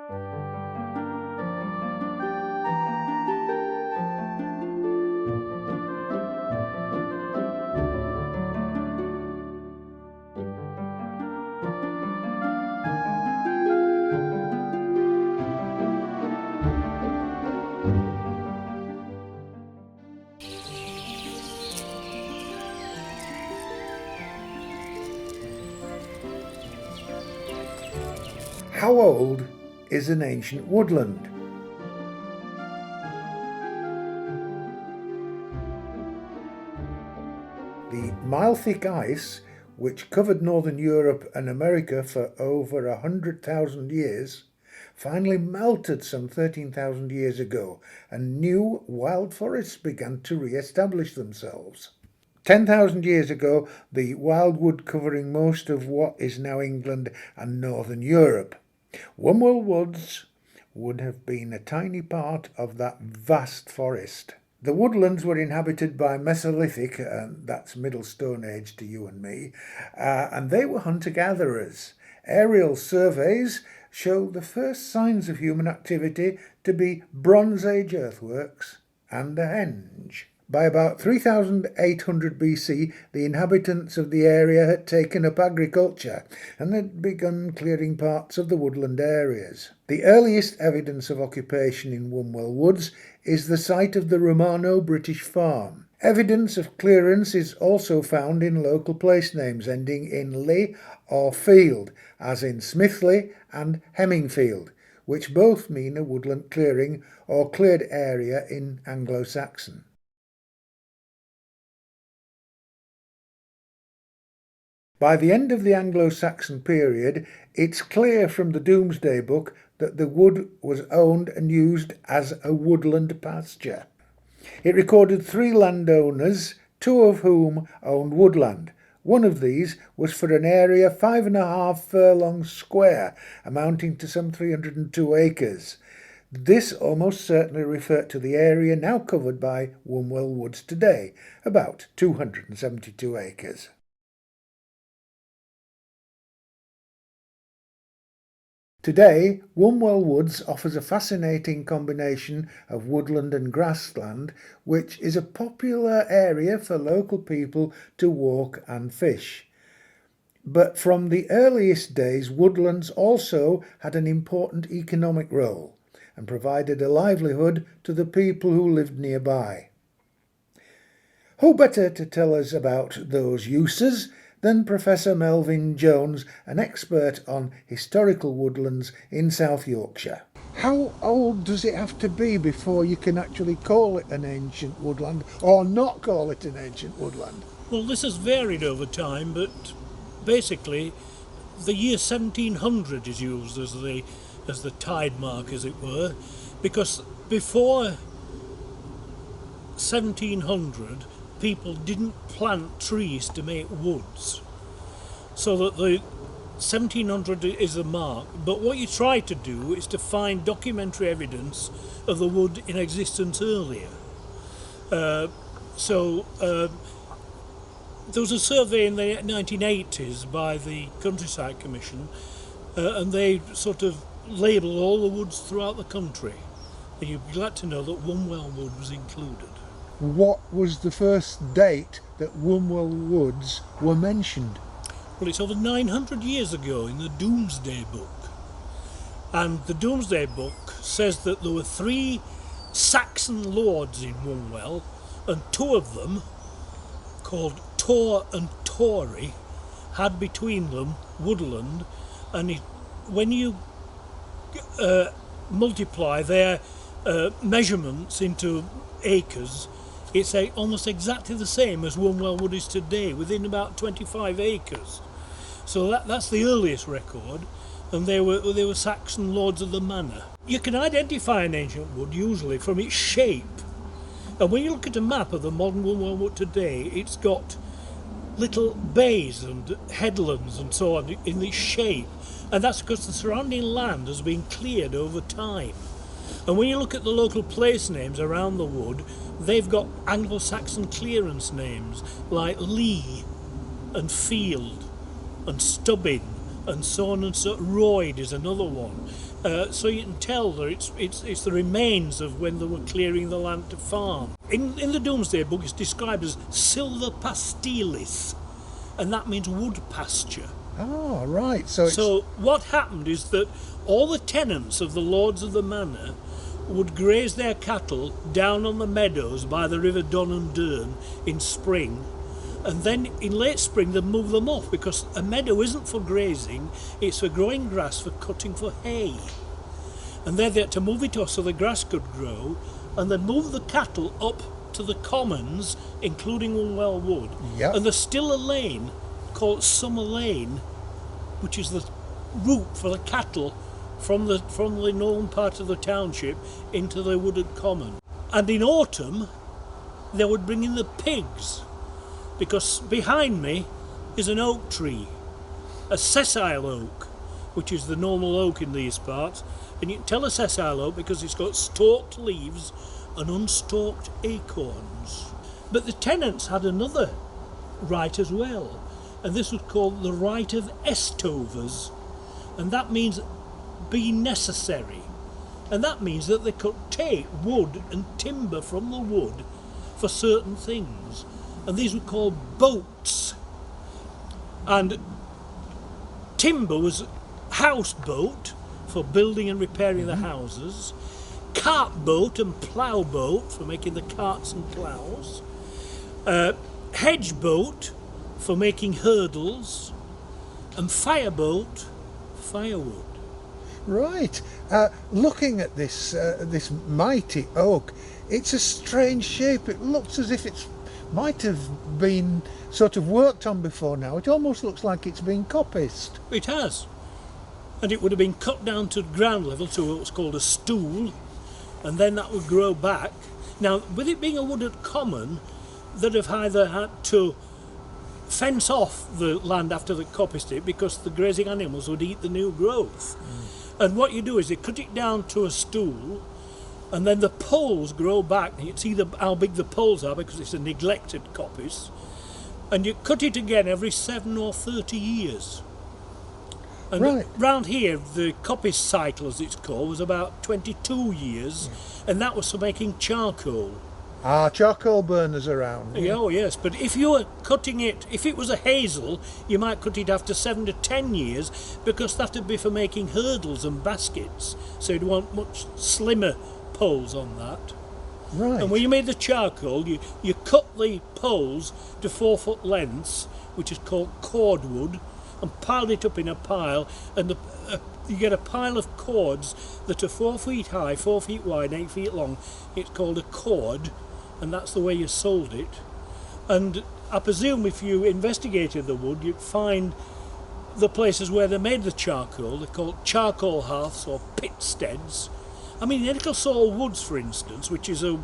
How old is an ancient woodland? The mile-thick ice, which covered northern Europe and America for over 100,000 years, finally melted some 13,000 years ago, and new wild forests began to re-establish themselves. 10,000 years ago, the wildwood covering most of what is now England and northern Europe. Wombwell woods would have been a tiny part of that vast forest. The woodlands were inhabited by Mesolithic, that's Middle Stone Age to you and me, and they were hunter-gatherers. Aerial surveys show the first signs of human activity to be Bronze Age earthworks and a henge. By about 3800 BC, the inhabitants of the area had taken up agriculture and had begun clearing parts of the woodland areas. The earliest evidence of occupation in Wombwell Woods is the site of the Romano-British farm. Evidence of clearance is also found in local place names ending in "ly" or "field", as in Smithley and Hemmingfield, which both mean a woodland clearing or cleared area in Anglo-Saxon. By the end of the Anglo-Saxon period, it's clear from the Domesday Book that the wood was owned and used as a woodland pasture. It recorded 3 landowners, 2 of whom owned woodland. One of these was for an area 5.5 furlongs square, amounting to some 302 acres. This almost certainly referred to the area now covered by Wombwell Woods today, about 272 acres. Today, Wombwell Woods offers a fascinating combination of woodland and grassland, which is a popular area for local people to walk and fish. But from the earliest days, woodlands also had an important economic role and provided a livelihood to the people who lived nearby. Who better to tell us about those uses than Professor Melvyn Jones, an expert on historical woodlands in South Yorkshire. How old does it have to be before you can actually call it an ancient woodland, or not call it an ancient woodland? Well, this has varied over time, but basically the year 1700 is used as the tide mark, as it were, because before 1700 people didn't plant trees to make woods, so that the 1700 is the mark. But what you try to do is to find documentary evidence of the wood in existence earlier. There was a survey in the 1980s by the Countryside Commission, and they sort of labelled all the woods throughout the country, and you'd be glad to know that Wombwell Wood was included. What was the first date that Wombwell Woods were mentioned? Well, it's over 900 years ago in the Domesday Book. And the Domesday Book says that there were 3 Saxon lords in Wombwell, and 2 of them, called Tor and Tory, had between them woodland, and when you multiply their measurements into acres, it's almost exactly the same as Wombwell Wood is today, within about 25 acres. So that's the earliest record, and they were Saxon lords of the manor. You can identify an ancient wood usually from its shape, and when you look at a map of the modern Wombwell Wood today, it's got little bays and headlands and so on in its shape, and that's because the surrounding land has been cleared over time. And when you look at the local place names around the wood, they've got Anglo-Saxon clearance names like Lee and Field and Stubbin and so on and so. Royd is another one. So you can tell that it's the remains of when they were clearing the land to farm. In the Domesday Book, it's described as silva pastilis, and that means wood pasture. Oh, right. So what happened is that all the tenants of the lords of the manor would graze their cattle down on the meadows by the river Don and Dearne in spring, and then in late spring they'd move them off, because a meadow isn't for grazing, it's for growing grass, for cutting for hay. And then they had to move it off so the grass could grow, and then move the cattle up to the commons, including Wombwell Wood. Yep. And there's still a lane called Summer Lane, which is the route for the cattle from the northern part of the township into the wooded common. And in autumn they would bring in the pigs, because behind me is an oak tree, a sessile oak, which is the normal oak in these parts, and you can tell a sessile oak because it's got stalked leaves and unstalked acorns. But the tenants had another right as well, and this was called the right of estovers, and that means being necessary, and that means that they could take wood and timber from the wood for certain things, and these were called boats. And timber was houseboat for building and repairing the houses, cart boat and plough boat for making the carts and ploughs, hedge boat for making hurdles, and fireboat, firewood. Right. Looking at this mighty oak, it's a strange shape. It looks as if it might have been sort of worked on before now. It almost looks like it's been coppiced. It has. And it would have been cut down to ground level to what's called a stool, and then that would grow back. Now, with it being a wooded common, they'd have either had to fence off the land after they coppiced it, because the grazing animals would eat the new growth. And what you do is you cut it down to a stool, and then the poles grow back. You can see how big the poles are because it's a neglected coppice, and you cut it again every 7 or 30 years. And right. Round here, the coppice cycle, as it's called, was about 22 years, and that was for making charcoal. Charcoal burners around. Yeah. Oh yes, but if you were cutting it, if it was a hazel, you might cut it after 7 to 10 years, because that would be for making hurdles and baskets, so you'd want much slimmer poles on that. Right. And when you made the charcoal, you cut the poles to 4 foot lengths, which is called cordwood, and piled it up in a pile, and you get a pile of cords that are 4 feet high, 4 feet wide, 8 feet long. It's called a cord, and that's the way you sold it. And I presume if you investigated the wood, you'd find the places where they made the charcoal. They're called charcoal hearths or pitsteads. I mean, Nicholsall Woods, for instance, which is a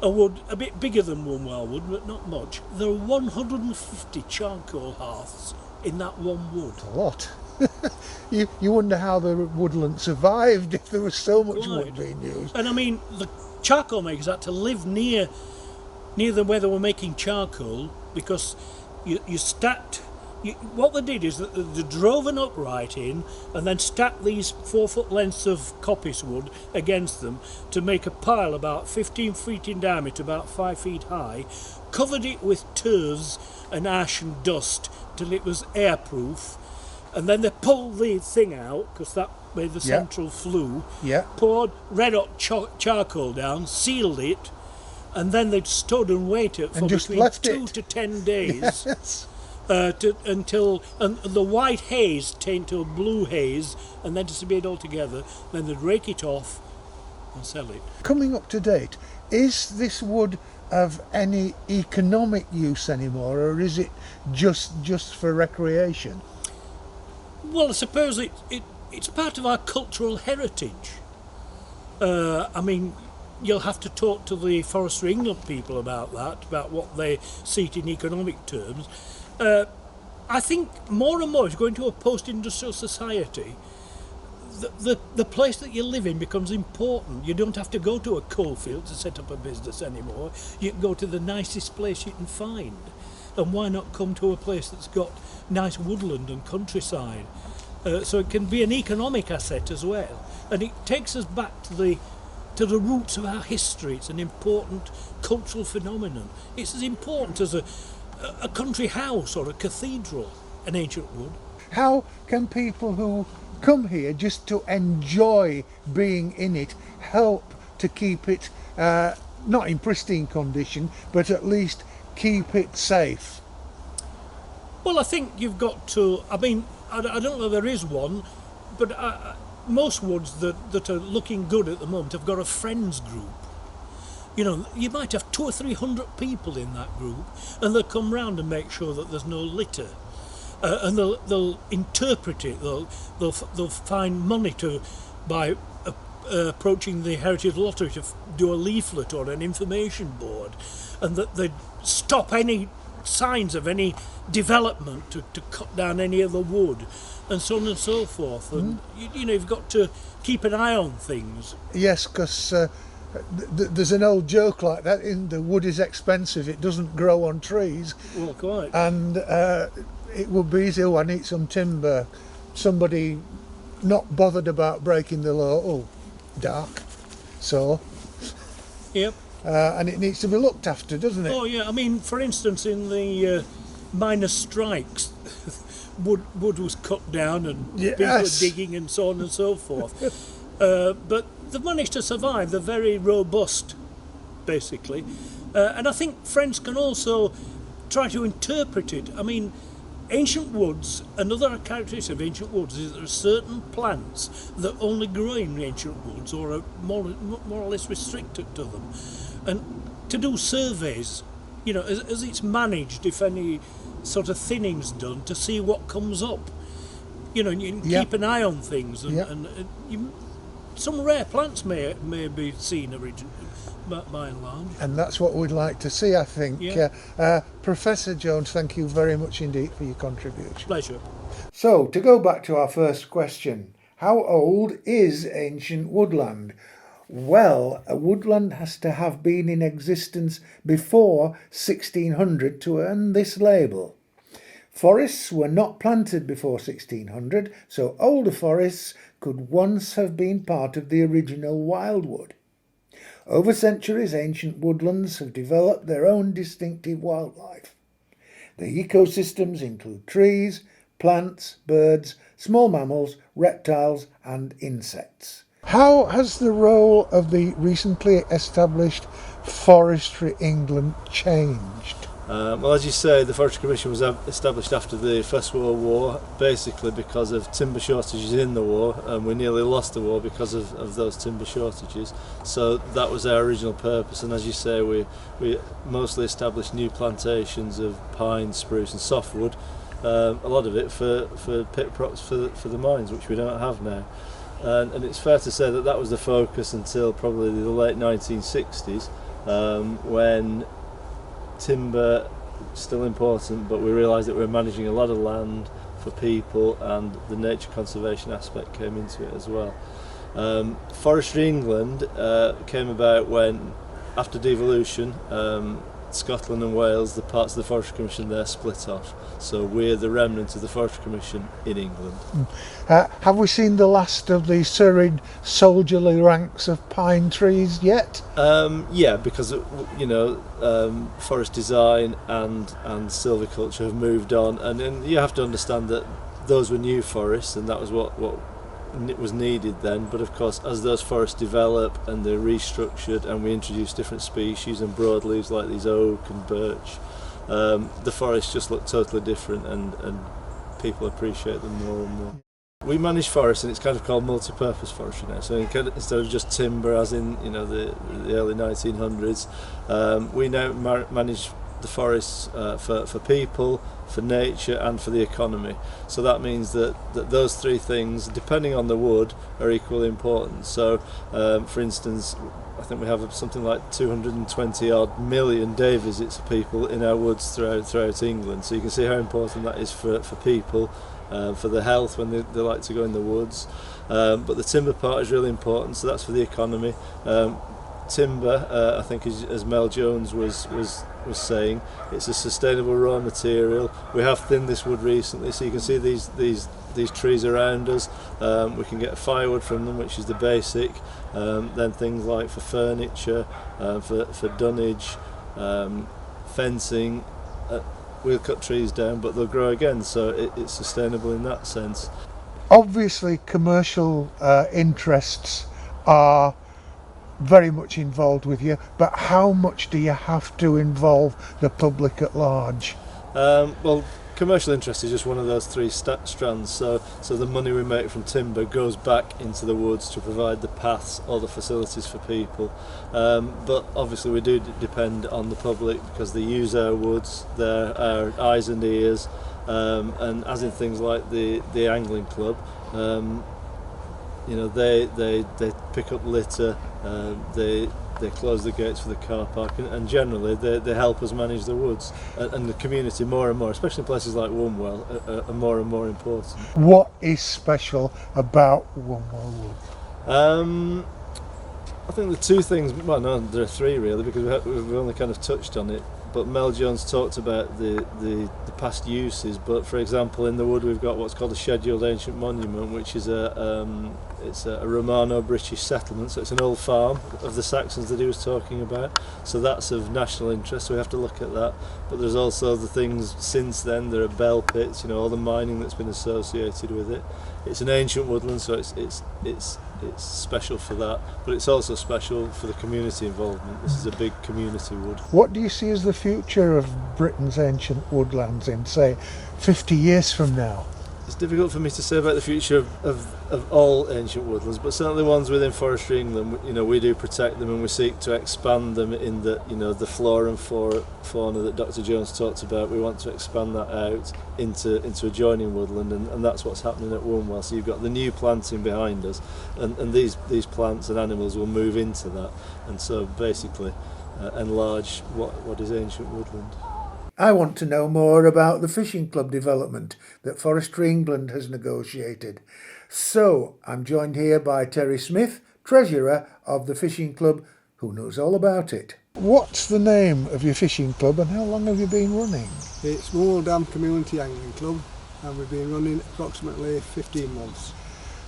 wood a bit bigger than Wombwell Wood, but not much. There are 150 charcoal hearths in that one wood. A lot. You wonder how the woodland survived if there was so much wood being used. And I mean, the charcoal makers had to live near where they were making charcoal, because you stacked. What they did is that they drove an upright in and then stacked these 4 foot lengths of coppice wood against them to make a pile about 15 feet in diameter, about 5 feet high, covered it with turfs and ash and dust till it was airproof, and then they pulled the thing out, because that made the central flue, poured red hot charcoal down, sealed it, and then they'd stood and waited for between 2 to 10 days. Yes. Until the white haze turned to a blue haze, and then disappeared altogether. Then they'd rake it off and sell it. Coming up to date, is this wood of any economic use anymore, or is it just for recreation? Well, I suppose it's part of our cultural heritage. I mean, you'll have to talk to the Forestry England people about that, about what they see it in economic terms. I think more and more, as going to a post-industrial society, the place that you live in becomes important. You don't have to go to a coalfield to set up a business anymore. You can go to the nicest place you can find. And why not come to a place that's got nice woodland and countryside? So it can be an economic asset as well, and it takes us back to the roots of our history. It's an important cultural phenomenon. It's as important as a country house or a cathedral, an ancient wood. How can people who come here just to enjoy being in it help to keep it not in pristine condition, but at least keep it safe? Well, I think you've got to. I mean, I don't know there is one, but most woods that are looking good at the moment have got a friends group. You know, you might have 200 or 300 people in that group, and they'll come round and make sure that there's no litter, and they'll interpret it. They'll find money by approaching the Heritage Lottery to do a leaflet or an information board, and that they stop any signs of any development to cut down any of the wood, and so on and so forth. And you know, you've got to keep an eye on things. Yes, because there's an old joke like that, in the wood is expensive, it doesn't grow on trees. Well, quite. And it would be easy, I need some timber. Somebody not bothered about breaking the law, dark, so. Yep. And it needs to be looked after, doesn't it? Oh yeah, I mean, for instance, in the miners' strikes, wood was cut down and people were digging and so on and so forth. But they've managed to survive. They're very robust, basically. And I think friends can also try to interpret it. I mean, ancient woods, another characteristic of ancient woods is there are certain plants that only grow in ancient woods or are more or less restricted to them. And to do surveys, you know, as it's managed, if any sort of thinning's done, to see what comes up. You know, and you can keep an eye on things, and some rare plants may be seen originally, by and large. And that's what we'd like to see, I think. Yeah. Professor Jones, thank you very much indeed for your contribution. Pleasure. So, to go back to our first question, how old is ancient woodland? Well, a woodland has to have been in existence before 1600 to earn this label. Forests were not planted before 1600, so older forests could once have been part of the original wildwood. Over centuries, ancient woodlands have developed their own distinctive wildlife. The ecosystems include trees, plants, birds, small mammals, reptiles and insects. How has the role of the recently established Forestry England changed? Well, as you say, the Forestry Commission was established after the First World War, basically because of timber shortages in the war, and we nearly lost the war because of those timber shortages. So that was our original purpose, and as you say, we mostly established new plantations of pine, spruce and softwood, a lot of it for pit props for the mines, which we don't have now. And it's fair to say that was the focus until probably the late 1960s, when timber still important, but we realised that we were managing a lot of land for people, and the nature conservation aspect came into it as well. Forestry England came about when, after devolution, Scotland and Wales, the parts of the Forestry Commission there, split off. So we're the remnant of the Forestry Commission in England. Have we seen the last of the serried soldierly ranks of pine trees yet? Yeah, because forest design and silviculture have moved on, and you have to understand that those were new forests, and that was what was needed then. But of course, as those forests develop and they're restructured and we introduce different species and broadleaves like these oak and birch, the forests just look totally different, and people appreciate them more and more. We manage forests, and it's kind of called multi-purpose forestry now. So instead of just timber, as in the early 1900s, we now manage the forests for people, for nature and for the economy. So that means that those three things, depending on the wood, are equally important. So for instance, I think we have something like 220 odd million day visits of people in our woods throughout England. So you can see how important that is for people, for their health when they like to go in the woods. But the timber part is really important, so that's for the economy. timber, I think as Mel Jones was saying, it's a sustainable raw material. We have thinned this wood recently, so you can see these trees around us. We can get firewood from them, which is the basic. Then things like for furniture, for dunnage, fencing. We'll cut trees down, but they'll grow again, so it's sustainable in that sense. Obviously, commercial interests are very much involved with you, but how much do you have to involve the public at large? Well, commercial interest is just one of those three strands. So the money we make from timber goes back into the woods to provide the paths or the facilities for people. But obviously we do depend on the public because they use our woods, they're our eyes and ears, and as in things like the angling club, they pick up litter, they close the gates for the car park, and generally they help us manage the woods, and the community more and more, especially in places like Wombwell, are more and more important. What is special about Wombwell Wood? I think the two things, well no, there are three really, because we've only kind of touched on it, but Mel Jones talked about the past uses. But for example, in the wood we've got what's called a scheduled ancient monument, which is it's a Romano-British settlement, so it's an old farm of the Saxons that he was talking about, so that's of national interest, so we have to look at that. But there's also the things since then. There are bell pits, all the mining that's been associated with it. It's an ancient woodland, so it's special for that, but it's also special for the community involvement. This is a big community wood. What do you see as the future of Britain's ancient woodlands in, say, 50 years from now? It's difficult for me to say about the future of all ancient woodlands, but certainly ones within Forestry England, we do protect them and we seek to expand them in the flora and fauna that Dr. Jones talked about. We want to expand that out into adjoining woodland, and that's what's happening at Wombwell. So you've got the new planting behind us, and these plants and animals will move into that, and so basically enlarge what is ancient woodland. I want to know more about the fishing club development that Forestry England has negotiated. So I'm joined here by Terry Smith, treasurer of the fishing club, who knows all about it. What's the name of your fishing club and how long have you been running? It's Wombwell Dam Community Angling Club, and we've been running approximately 15 months.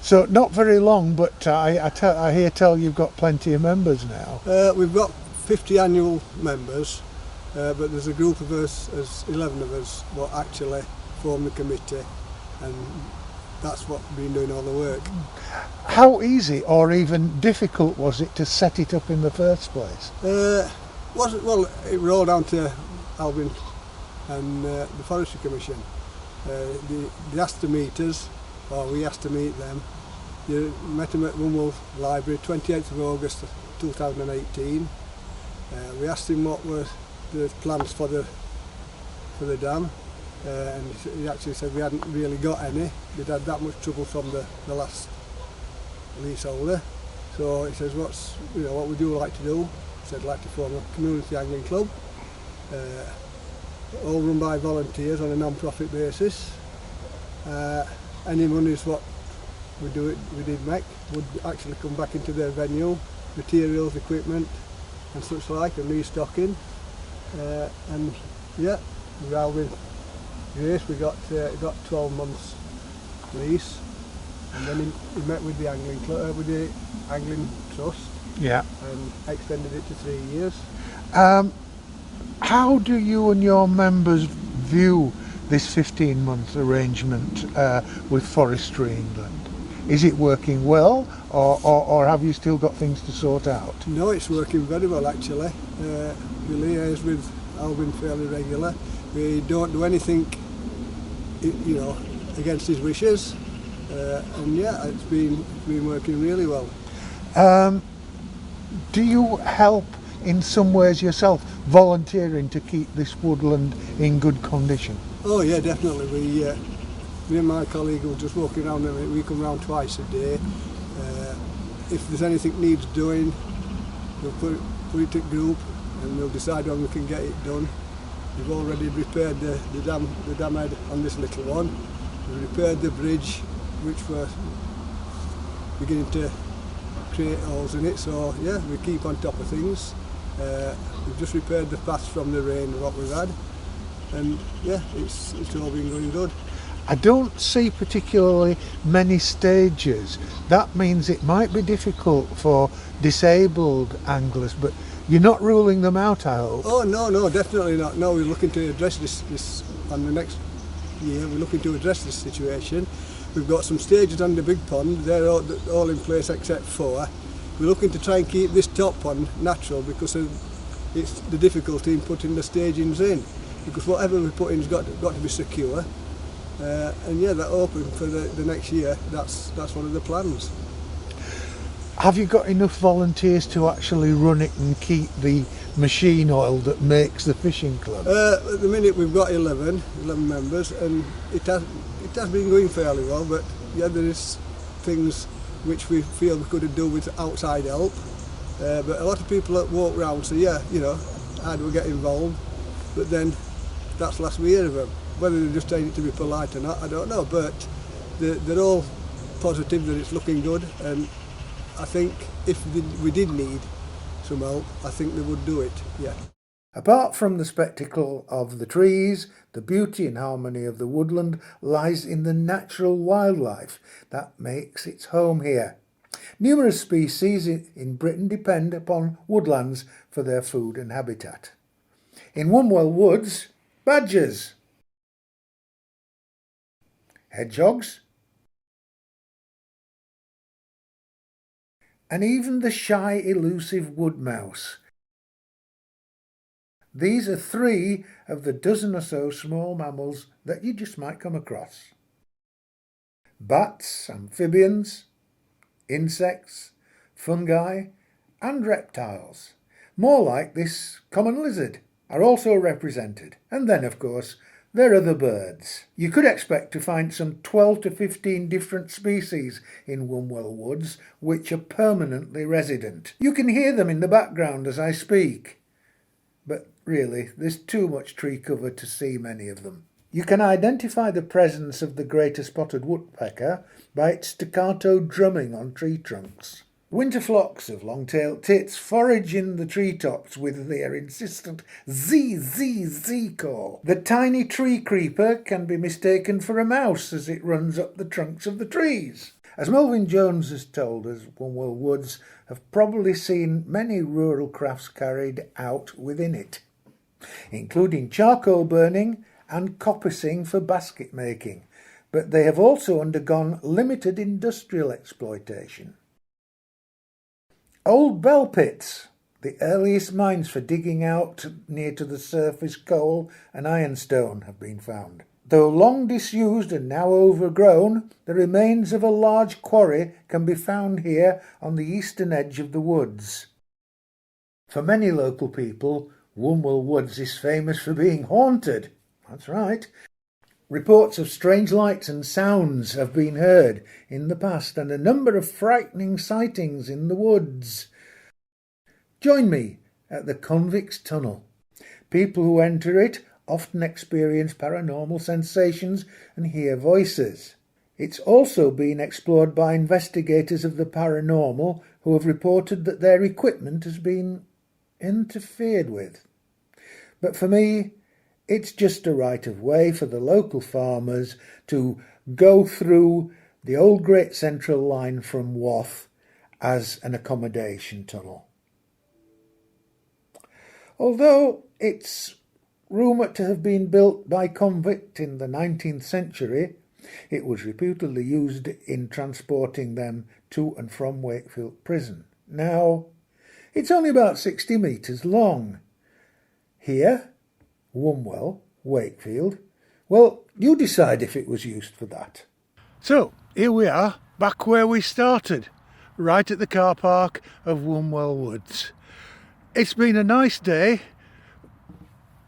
So not very long, but I hear tell you've got plenty of members now. We've got 50 annual members, but there's a group of us, there's 11 of us, what actually form the committee, and that's what's been doing all the work. How easy or even difficult was it to set it up in the first place? It was all down to Alvin and the Forestry Commission. They asked to meet us, or we asked to meet them. We met them at Wombwell Library, 28th of August 2018. We asked him what were the plans for the dam, and he actually said we hadn't really got any. We'd had that much trouble from the last leaseholder. So he says, what would you like to do? He said, I'd like to form a community angling club, all run by volunteers on a non-profit basis. Any monies what we did make would actually come back into their venue, materials, equipment and such like, and restocking. And yeah, with Grace we got 12 months lease, and then he met with the angling club, with the angling trust, yeah, and extended it to 3 years. How do you and your members view this 15-month arrangement with Forestry England? Is it working well, or have you still got things to sort out? No, it's working very well actually. We liaise with Alvin fairly regular. We don't do anything, against his wishes, and yeah, it's been working really well. Do you help in some ways yourself, volunteering to keep this woodland in good condition? Oh yeah, definitely. Me and my colleague will just walk around, and we come round twice a day. If there's anything needs doing, we'll put it to group, and we'll decide when we can get it done. We've already repaired the dam head on this little one. We've repaired the bridge, which we're beginning to create holes in it, so yeah, we keep on top of things. We've just repaired the paths from the rain what we've had, and yeah, it's all been going good. I don't see particularly many stages. That means it might be difficult for disabled anglers, but you're not ruling them out, I hope. Oh no, definitely not. No, we're looking to address this on the next year. We're looking to address this situation. We've got some stages on the big pond. They're all in place except 4. We're looking to try and keep this top pond natural because it's the difficulty in putting the stagings in. Because whatever we put in's got to be secure. And yeah, that open for the next year. That's one of the plans. Have you got enough volunteers to actually run it and keep the machine oil that makes the fishing club? At the minute we've got 11 members, and it has been going fairly well. But yeah, there is things which we feel we could do with outside help. But a lot of people that walk round say, yeah, you know, how do we get involved? But then that's the last we hear of them. Whether they're just saying it to be polite or not, I don't know, but they're all positive that it's looking good, and I think if we did need some help, I think they would do it, yeah. Apart from the spectacle of the trees, the beauty and harmony of the woodland lies in the natural wildlife that makes its home here. Numerous species in Britain depend upon woodlands for their food and habitat. In Wombwell Woods, badgers, hedgehogs, and even the shy, elusive wood mouse. These are 3 of the dozen or so small mammals that you just might come across. Bats, amphibians, insects, fungi, and reptiles, more like this common lizard, are also represented. And then, of course, there are the birds. You could expect to find some 12 to 15 different species in Wombwell Woods which are permanently resident. You can hear them in the background as I speak, but really there's too much tree cover to see many of them. You can identify the presence of the greater spotted woodpecker by its staccato drumming on tree trunks. Winter flocks of long-tailed tits forage in the treetops with their insistent Z-Z-Z call. The tiny tree creeper can be mistaken for a mouse as it runs up the trunks of the trees. As Melvin Jones has told us, Wombwell Woods have probably seen many rural crafts carried out within it, including charcoal burning and coppicing for basket making, but they have also undergone limited industrial exploitation. Old bell pits, the earliest mines for digging out near to the surface coal and ironstone, have been found. Though long disused and now overgrown, the remains of a large quarry can be found here on the eastern edge of the woods. For many local people, Wombwell Woods is famous for being haunted. That's right. Reports of strange lights and sounds have been heard in the past, and a number of frightening sightings in the woods. Join me at the Convicts Tunnel. People who enter it often experience paranormal sensations and hear voices. It's also been explored by investigators of the paranormal who have reported that their equipment has been interfered with. But for me, it's just a right of way for the local farmers to go through the old Great Central line from Wath as an accommodation tunnel. Although it's rumoured to have been built by convicts in the 19th century, it was reputedly used in transporting them to and from Wakefield Prison. Now, it's only about 60 metres long. Here, Wombwell, Wakefield, well, you decide if it was used for that. So, here we are, back where we started, right at the car park of Wombwell Woods. It's been a nice day,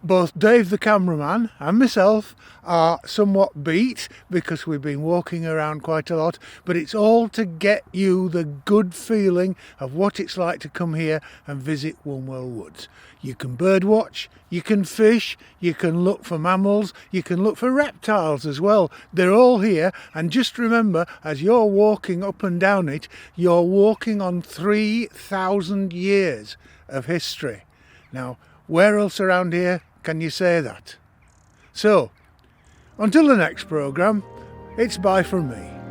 Both Dave the cameraman and myself are somewhat beat because we've been walking around quite a lot, but it's all to get you the good feeling of what it's like to come here and visit Wombwell Woods. You can bird watch, you can fish, you can look for mammals, you can look for reptiles as well. They're all here, and just remember, as you're walking up and down it, you're walking on 3,000 years of history. Now, where else around here can you say that? So, until the next programme, it's bye from me.